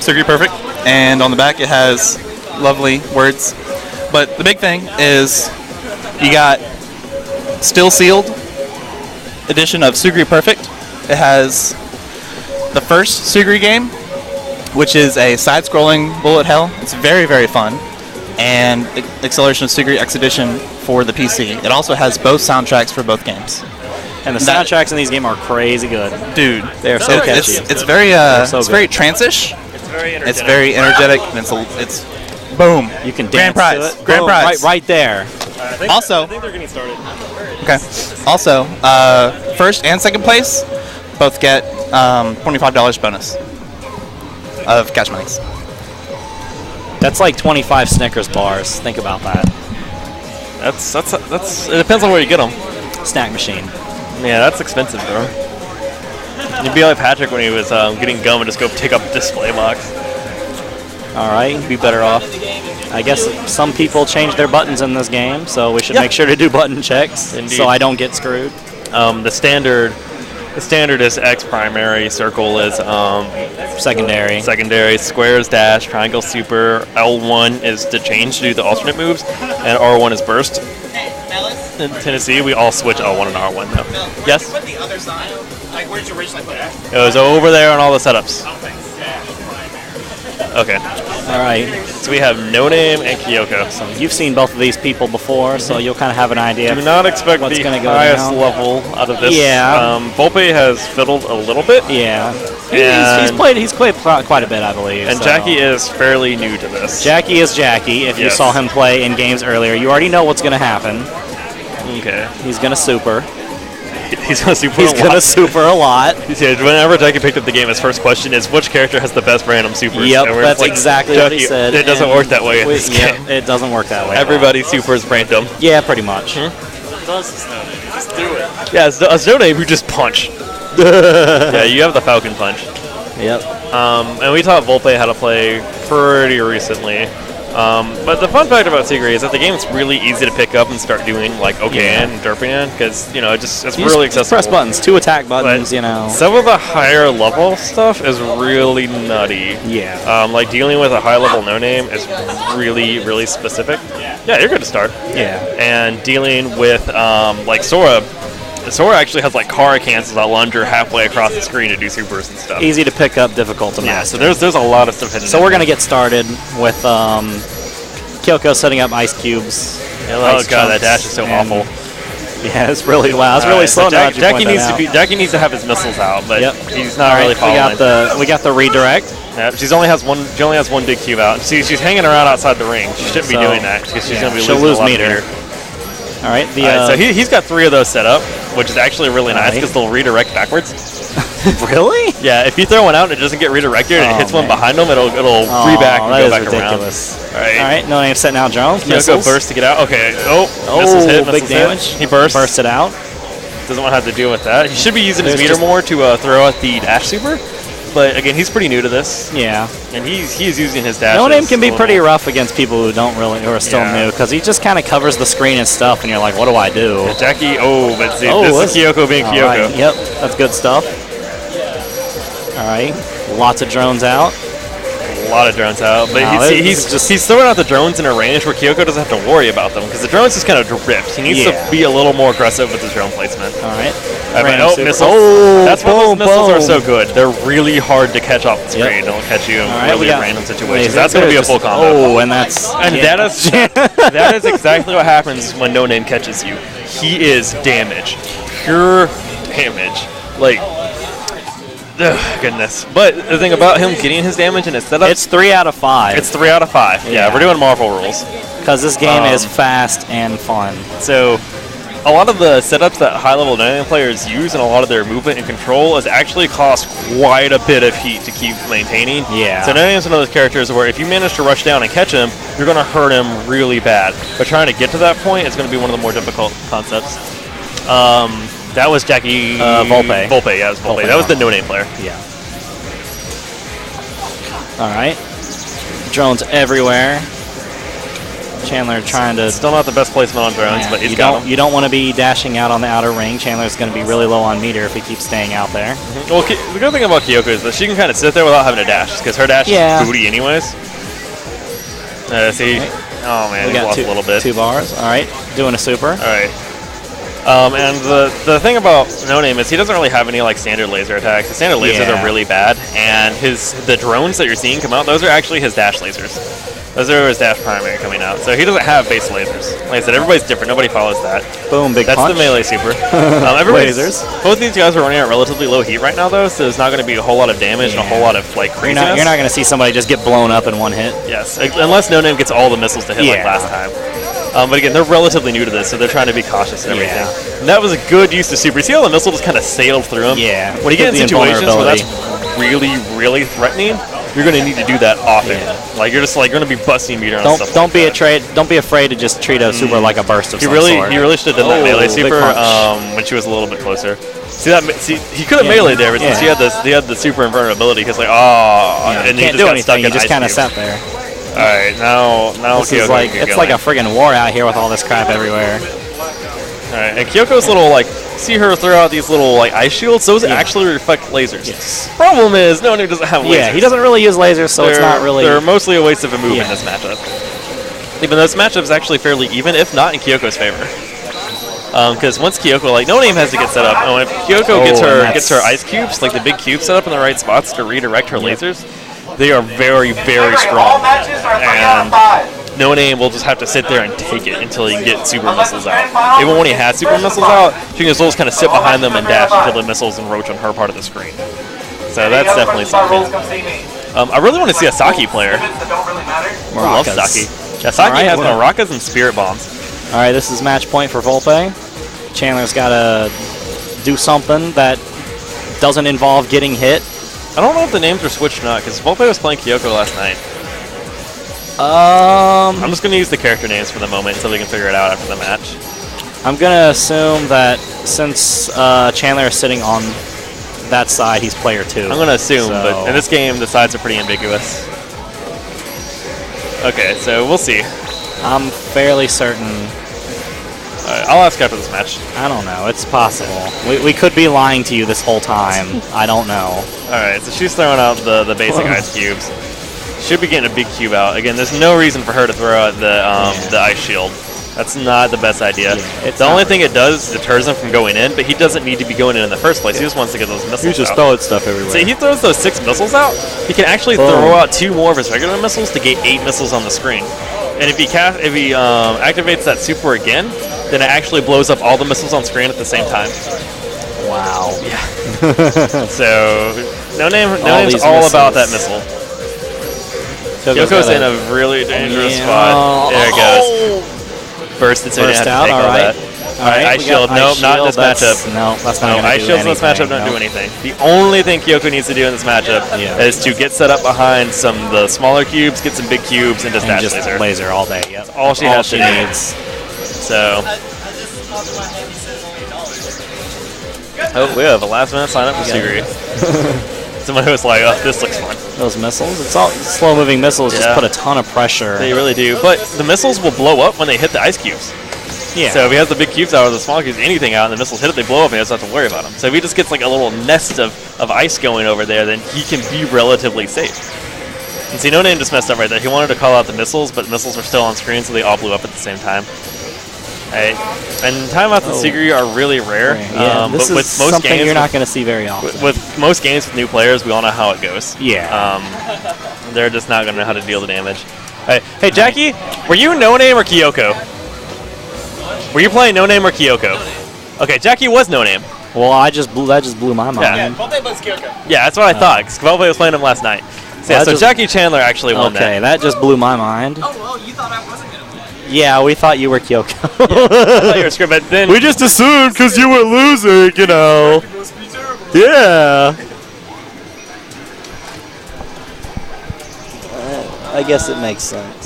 Suguri Perfect, and on the back it has lovely words. But the big thing is you got still sealed edition of Suguri Perfect. It has the first Suguri game, which is a side-scrolling bullet hell. It's very, very fun. And Acceleration of Suguri X Edition for the PC. It also has both soundtracks for both games. And the soundtracks in these games are crazy good. Dude, they're so catchy. It's very trance-ish. It's very energetic. And it's boom. You can dance to it. Grand prize. Right there. I think they're getting started. Okay. Also, first and second place both get $25 bonus of cash monies. That's like 25 Snickers bars. Think about that. That's. It depends on where you get them. Snack machine. Yeah, that's expensive, bro. You'd be like Patrick when he was getting gum and just go pick up a display box. All right, be better off. I guess some people change their buttons in this game, so we should make sure to do button checks. Indeed. So I don't get screwed. The standard is X primary, circle is secondary. Secondary, square is dash, triangle super, L1 is to change to do the alternate moves, and R1 is burst. In Tennessee, we all switch L1 and R1 though. Yes? What the other side? Like, where did you originally put it? It was over there on all the setups. Okay. All right. So we have No Name and Kyoko. So you've seen both of these people before, so you'll kind of have an idea. Do not expect what's the gonna go highest down. level out of this. Yeah. Volpe has fiddled a little bit. Yeah. And He's played quite a bit, I believe. And so. Jackie is fairly new to this. Jackie is Jackie. If you saw him play in games earlier, you already know what's going to happen. Okay. He's going to super. He's going to super He's going to super a lot. Yeah, whenever Jackie picked up the game, his first question is, which character has the best random supers? Yep, And we're that's like, exactly Jackie, what he said. It doesn't work that way in this game. It doesn't work that way. Everybody supers random. Yeah, pretty much. Just do it. Yeah, it's a Snow Name who just punch. Yeah, you have the Falcon punch. Yep. And we taught Volpe how to play pretty recently. But the fun fact about Suguri is that the game's really easy to pick up and start doing like and derping because it's really accessible. Press buttons, 2 attack buttons, Some of the higher level stuff is really nutty. Yeah. Like dealing with a high level no name is really, really specific. Yeah, you're good to start. Yeah. And dealing with like Sora. Sora actually has like car cancels that plunger halfway across the screen to do supers and stuff. Easy to pick up, difficult to master. So there's a lot of stuff hidden. So we're gonna get started with Kyoko setting up ice cubes. Oh god, that dash is so awful. Yeah, it's really It's really slow. So Jackie needs to have his missiles out, but he's not really following. We got the redirect. Yeah, she only has one big cube out. She's hanging around outside the ring. She shouldn't be doing that because she's gonna be losing a lot of meter. All right. So he's got 3 of those set up, which is actually really nice because they'll redirect backwards. Really? Yeah. If you throw one out and it doesn't get redirected and it hits one behind them, it'll re-back and go back ridiculous. around. All right. No name setting out drones. Kyoko burst to get out. Okay. Missiles hit. Big damage. He bursts. Bursted out. Doesn't want to have to deal with that. He should be using his meter more to throw out the dash super. But again, he's pretty new to this. Yeah. And he's using his dash. No Name can be pretty rough against people who who are still new because he just kind of covers the screen and stuff, and you're like, what do I do? Yeah, Jackie. But see, this is Kyoko being Kyoko. Right. Yep, that's good stuff. All right, lots of drones out. A lot of drones out, but he's throwing out the drones in a range where Kyoko doesn't have to worry about them because the drones just kind of drift. He needs to be a little more aggressive with his drone placement. All right. Missiles. That's why those missiles are so good. They're really hard to catch off the screen. They'll catch you in really random situations. That's going to be a full combo. That is exactly what happens when No Name catches you. He is damage, pure damage. Goodness. But the thing about him getting his damage in his setup, it's 3 out of 5. It's 3 out of 5. Yeah, we're doing Marvel rules because this game is fast and fun. So a lot of the setups that high-level no-name players use and a lot of their movement and control is actually cost quite a bit of heat to keep maintaining. Yeah. So no-name's one of those characters where if you manage to rush down and catch him, you're going to hurt him really bad. But trying to get to that point is going to be one of the more difficult concepts. That was Jackie Volpe. Volpe, yeah, it was Volpe. That was the no-name player. Yeah. All right. Drones everywhere. Chandler trying to... Still not the best placement on drones, but he's got them. You don't want to be dashing out on the outer ring. Chandler's going to be really low on meter if he keeps staying out there. Well, the good thing about Kyoko is that she can kind of sit there without having to dash, because her dash is booty anyways. See? Oh, man, he lost a little bit. 2 bars. All right, doing a super. All right. And the thing about No Name is he doesn't really have any like standard laser attacks. The standard lasers are really bad, and the drones that you're seeing come out, those are actually his dash lasers. Those are his dash primary coming out. So he doesn't have base lasers. Like I said, everybody's different. Nobody follows that. Boom, big punch. That's the melee super. Lasers. Both these guys are running at relatively low heat right now, though, so there's not going to be a whole lot of damage and a whole lot of like craziness. You're not going to see somebody just get blown up in one hit. Yes, unless No Name gets all the missiles to hit like last time. But again, they're relatively new to this, so they're trying to be cautious and everything. And that was a good use of super. See how the missile just kind of sailed through him? Yeah. When you get in situations where that's really, really threatening, you're going to need to do that often. Like you're just like going to be busting meter on stuff. Don't be afraid to just treat a super like a burst of some sort. He really should have done that melee super when she was a little bit closer. See that? See, he could have meleeed there, but since he had the super invulnerability, because like and he can't do anything. He just kind of sat there. All right, now this is like it's like a friggin' war out here with all this crap everywhere. All right, and Kyoko's little like see her throw out these little like ice shields. Those actually reflect lasers. Yes. Problem is, No Name doesn't have lasers. Yeah, he doesn't really use lasers, so it's not really. They're mostly a waste of a move in this matchup. Even though this matchup is actually fairly even, if not in Kyoko's favor. Because once Kyoko, like No Name has to get set up, and when Kyoko gets her ice cubes, like the big cubes set up in the right spots to redirect her lasers, they are very, very strong. And No Name will just have to sit there and take it until he can get super missiles out. Even when he has super missiles out, she can just kind of sit behind them and dash until the missiles encroach on her part of the screen. So that's definitely something. I really want to see a Saki player. I love Saki. Yeah, Saki has Maracas and Spirit Bombs. All right, this is match point for Volpe. Chandler's got to do something that doesn't involve getting hit. I don't know if the names are switched or not, because Volpe was playing Kyoko last night. I'm just going to use the character names for the moment until we can figure it out after the match. I'm going to assume that since Chandler is sitting on that side, he's player 2. I'm going to assume, but in this game, the sides are pretty ambiguous. Okay, so we'll see. I'm fairly certain. I'll ask after this match. I don't know. It's possible. We could be lying to you this whole time. I don't know. All right, so she's throwing out the basic ice cubes. Should be getting a big cube out. Again, there's no reason for her to throw out the ice shield. That's not the best idea. The only thing it does deters him from going in, but he doesn't need to be going in the first place. He just wants to get those missiles out. He's just throwing stuff everywhere. So he throws those 6 missiles out, he can actually throw out 2 more of his regular missiles to get 8 missiles on the screen. And if he activates that super again, then it actually blows up all the missiles on screen at the same time. Wow. Yeah. So No Name's all about that missile. Kyoko's in a really dangerous spot. There it goes. Bursted, so he didn't have to take all that. All right, Ice Shield. Nope, not in this matchup. No, that's not going to do anything. Ice Shields in this matchup don't do anything. The only thing Kyoko needs to do in this matchup is to get set up behind some of the smaller cubes, get some big cubes, and just dash laser. Laser all day. Yep. That's all she needs. So. Oh, we have a last-minute sign-up for Suguri. Someone who was like, oh, this looks fun. Those missiles? It's all slow-moving missiles. Just put a ton of pressure. They really do. But the missiles will blow up when they hit the ice cubes. Yeah. So if he has the big cubes out or the small cubes, anything out, and the missiles hit it, they blow up, and he doesn't have to worry about them. So if he just gets like a little nest of ice going over there, then he can be relatively safe. And see, No Name just messed up right there. He wanted to call out the missiles, but the missiles were still on screen, so they all blew up at the same time. Right. And timeouts in Suguri are really rare. Yeah, this but with is most something games, you're not going to see very often. With most games with new players, we all know how it goes. Yeah. They're just not going to know how to deal the damage. Hey, Jackie, were you No Name or Kyoko? Were you playing No Name or Kyoko? Okay, Jackie was No Name. Well, that just blew my mind. Yeah, Volpe was Kyoko. Yeah, that's what I thought, because Volpe was playing him last night. So Jackie Chandler actually won that. Okay, that just blew my mind. Oh, well, you thought I wasn't going to win. Yeah, we thought you were Kyoko. I thought you were script, but then we just assumed because you were losing, you know. Yeah. I guess it makes sense.